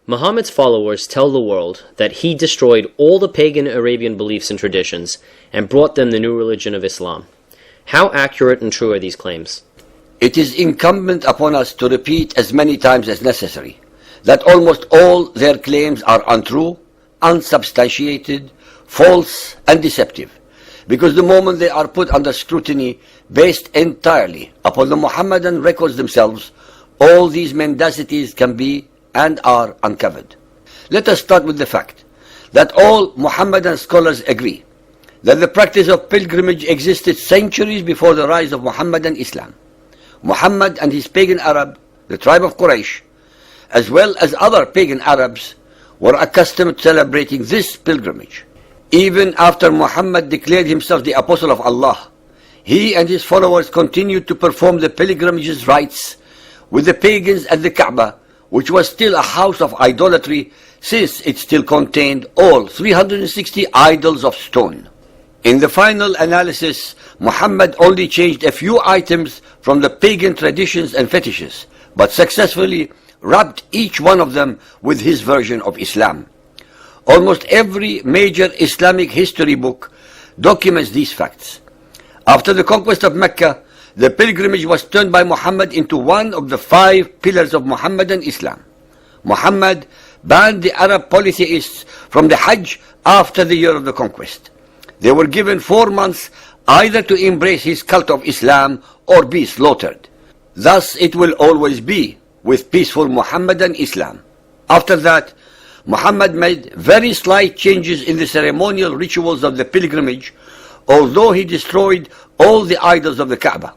Muhammad's followers tell the world that he destroyed all the pagan Arabian beliefs and traditions and brought them the new religion of Islam. How accurate and true are these claims? It is incumbent upon us to repeat as many times as necessary that almost all their claims are untrue, unsubstantiated, false, and deceptive, because the moment they are put under scrutiny based entirely upon the Muhammadan records themselves, all these mendacities can be and are uncovered. Let us start with the fact that all Muhammadan scholars agree that the practice of pilgrimage existed centuries before the rise of Muhammadan Islam. Muhammad and his pagan Arab, the tribe of Quraysh, as well as other pagan Arabs, were accustomed to celebrating this pilgrimage. Even after Muhammad declared himself the apostle of Allah, he and his followers continued to perform the pilgrimage's rites with the pagans at the Kaaba, which was still a house of idolatry since it still contained all 360 idols of stone. In the final analysis, Muhammad only changed a few items from the pagan traditions and fetishes, but successfully wrapped each one of them with his version of Islam. Almost every major Islamic history book documents these facts. After the conquest of Mecca, the pilgrimage was turned by Muhammad into one of the 5 pillars of Muhammadan Islam. Muhammad banned the Arab polytheists from the Hajj after the year of the conquest. They were given 4 months either to embrace his cult of Islam or be slaughtered. Thus it will always be with peaceful Muhammadan Islam. After that, Muhammad made very slight changes in the ceremonial rituals of the pilgrimage, although he destroyed all the idols of the Kaaba.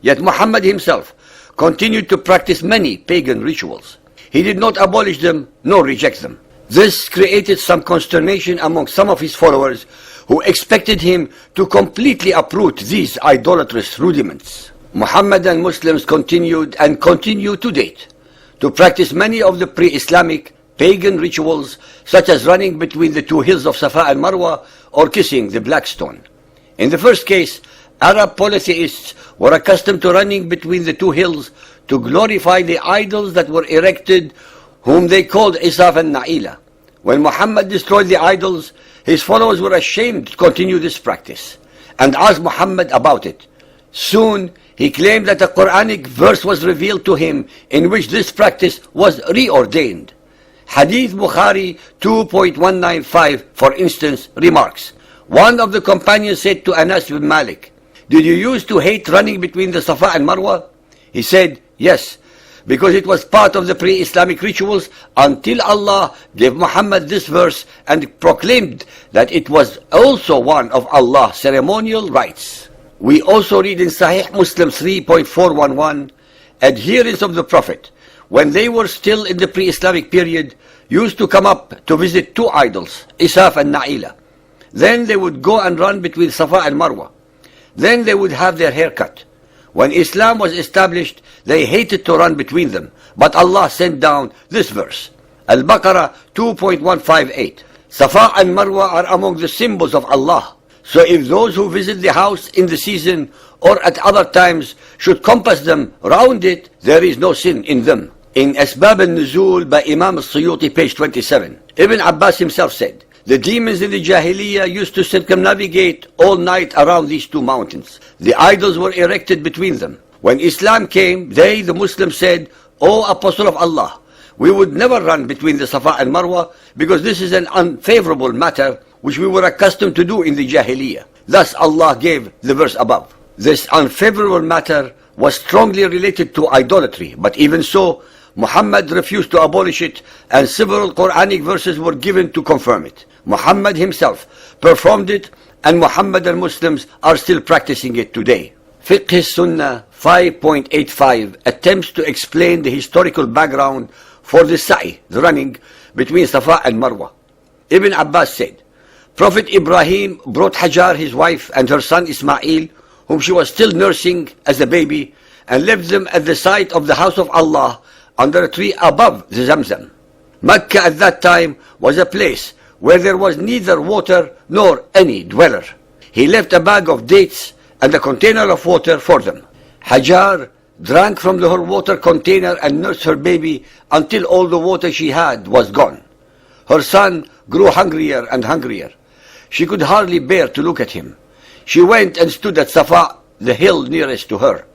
Yet Muhammad himself continued to practice many pagan rituals. He did not abolish them nor reject them. This created some consternation among some of his followers who expected him to completely uproot these idolatrous rudiments. Muhammadan Muslims continued and continue to date to practice many of the pre-Islamic pagan rituals, such as running between the 2 hills of Safa and Marwa or kissing the black stone. In the first case, Arab polytheists were accustomed to running between the 2 hills to glorify the idols that were erected, whom they called Isaf and Na'ila. When Muhammad destroyed the idols, his followers were ashamed to continue this practice and asked Muhammad about it. Soon he claimed that a Quranic verse was revealed to him in which this practice was reordained. Hadith Bukhari 2.195, for instance, remarks, one of the companions said to Anas bin Malik, "Did you used to hate running between the Safa and Marwa?" He said, "Yes, because it was part of the pre-Islamic rituals until Allah gave Muhammad this verse and proclaimed that it was also one of Allah's ceremonial rites." We also read in Sahih Muslim 3.411, adherents of the Prophet, when they were still in the pre-Islamic period, used to come up to visit 2 idols, Isaf and Na'ila. Then they would go and run between Safa and Marwa. Then they would have their hair cut. When Islam was established, they hated to run between them, but Allah sent down this verse, Al-Baqarah 2.158. Safa and Marwa are among the symbols of Allah. So if those who visit the house in the season or at other times should compass them round it, there is no sin in them. In Asbab al-Nuzul by Imam al-Suyuti, page 27, Ibn Abbas himself said, the demons in the Jahiliyyah used to circumnavigate all night around these 2 mountains. The idols were erected between them. When Islam came, they, the Muslims, said, "O Apostle of Allah, we would never run between the Safa and Marwa because this is an unfavorable matter which we were accustomed to do in the Jahiliyyah." Thus Allah gave the verse above. This unfavorable matter was strongly related to idolatry, but even so, Muhammad refused to abolish it, and several Quranic verses were given to confirm it. Muhammad himself performed it, and Muhammadan Muslims are still practicing it today. Fiqh Sunnah 5.85 attempts to explain the historical background for the sa'i, the running between Safa and Marwa. Ibn Abbas said, Prophet Ibrahim brought Hajar, his wife, and her son Ismail, whom she was still nursing as a baby, and left them at the site of the house of Allah under a tree above the Zamzam. Mecca at that time was a place where there was neither water nor any dweller. He left a bag of dates and a container of water for them. Hajar drank from her water container and nursed her baby until all the water she had was gone. Her son grew hungrier and hungrier. She could hardly bear to look at him. She went and stood at Safa, the hill nearest to her.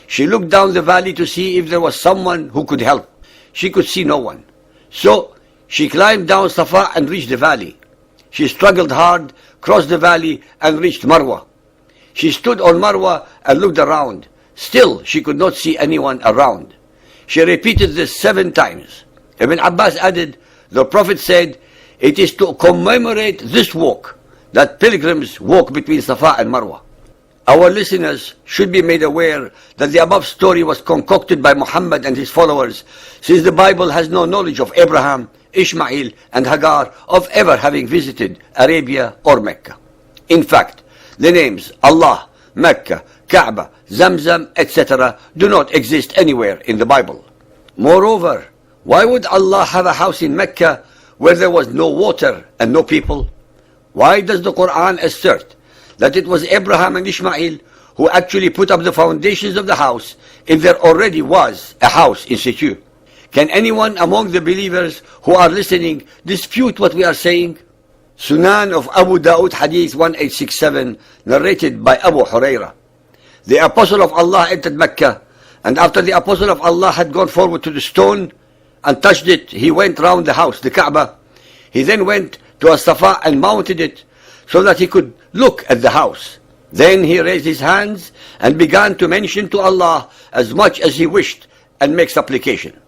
She looked down the valley to see if there was someone who could help. She could see no one. So she climbed down Safa and reached the valley. She struggled hard, crossed the valley, and reached Marwa. She stood on Marwa and looked around. Still, she could not see anyone around. She repeated this 7 times. Ibn Abbas added, the Prophet said, it is to commemorate this walk that pilgrims walk between Safa and Marwa. Our listeners should be made aware that the above story was concocted by Muhammad and his followers, since the Bible has no knowledge of Abraham, Ishmael, and Hagar of ever having visited Arabia or Mecca. In fact, the names Allah, Mecca, Kaaba, Zamzam, etc. do not exist anywhere in the Bible. Moreover, why would Allah have a house in Mecca where there was no water and no people? Why does the Quran assert that it was Abraham and Ishmael who actually put up the foundations of the house if there already was a house in situ? Can anyone among the believers who are listening dispute what we are saying? Sunan of Abu Dawood Hadith 1867, narrated by Abu Huraira. The Apostle of Allah entered Mecca, and after the Apostle of Allah had gone forward to the stone and touched it, he went round the house, the Kaaba. He then went to a Safa and mounted it so that he could look at the house. Then he raised his hands and began to mention to Allah as much as he wished and make supplication.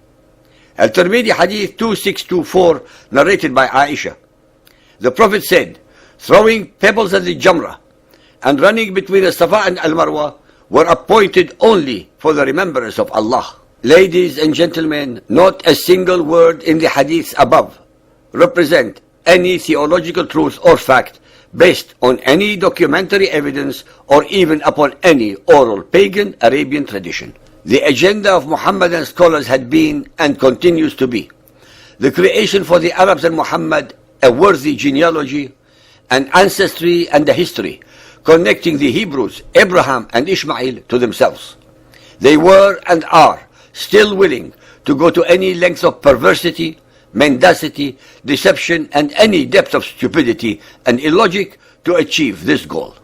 Al-Tirmidhi Hadith 2624, narrated by Aisha. The Prophet said, throwing pebbles at the Jamrah and running between the Safa and Al-Marwa were appointed only for the remembrance of Allah. Ladies and gentlemen, not a single word in the hadiths above represent any theological truth or fact based on any documentary evidence or even upon any oral pagan Arabian tradition. The agenda of Muhammadan scholars had been and continues to be the creation for the Arabs and Muhammad a worthy genealogy, an ancestry and a history connecting the Hebrews, Abraham and Ishmael to themselves. They were and are still willing to go to any length of perversity, mendacity, deception, and any depth of stupidity and illogic to achieve this goal.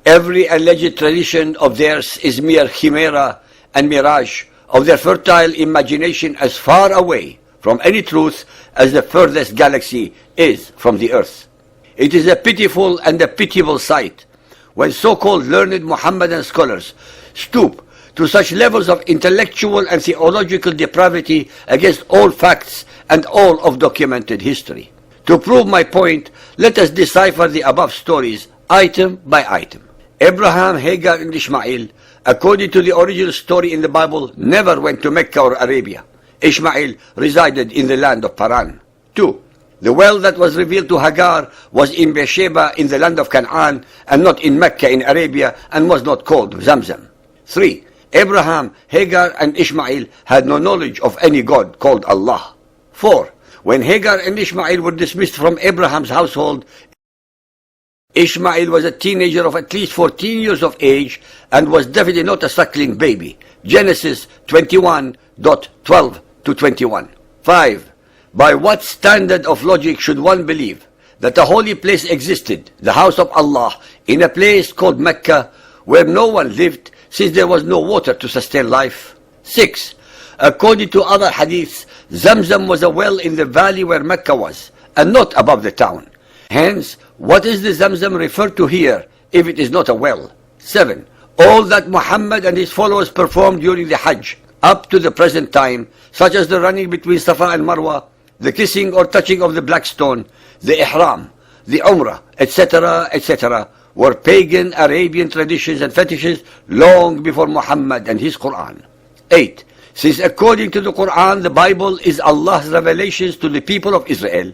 Every alleged tradition of theirs is mere chimera and mirage of their fertile imagination, as far away from any truth as the furthest galaxy is from the earth. It is a pitiful and a pitiable sight when so-called learned Muhammadan scholars stoop to such levels of intellectual and theological depravity against all facts and all of documented history. To prove my point, let us decipher the above stories item by item. Abraham, Hagar, and Ishmael, according to the original story in the Bible, never went to Mecca or Arabia. Ishmael resided in the land of Paran. 2. The well that was revealed to Hagar was in Beersheba in the land of Canaan and not in Mecca in Arabia and was not called Zamzam. 3. Abraham, Hagar, and Ishmael had no knowledge of any God called Allah. 4. When Hagar and Ishmael were dismissed from Abraham's household, Ishmael was a teenager of at least 14 years of age and was definitely not a suckling baby. Genesis 21:12 to 21. 5. By what standard of logic should one believe that a holy place existed, the house of Allah, in a place called Mecca, where no one lived, since there was no water to sustain life? 6. According to other hadiths, Zamzam was a well in the valley where Mecca was, and not above the town. Hence, what is the Zamzam referred to here, if it is not a well? 7. All that Muhammad and his followers performed during the Hajj, up to the present time, such as the running between Safa and Marwa, the kissing or touching of the black stone, the ihram, the umrah, etc., etc., were pagan Arabian traditions and fetishes long before Muhammad and his Quran. 8. Since according to the Quran, the Bible is Allah's revelations to the people of Israel,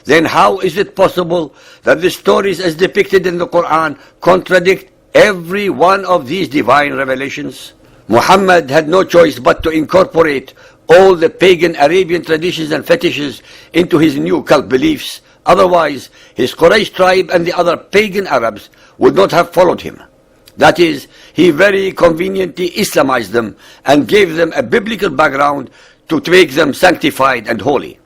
then how is it possible that the stories as depicted in the Quran contradict every one of these divine revelations? Muhammad had no choice but to incorporate all the pagan Arabian traditions and fetishes into his new cult beliefs. Otherwise, his Quraysh tribe and the other pagan Arabs would not have followed him. That is, he very conveniently Islamized them and gave them a biblical background to make them sanctified and holy.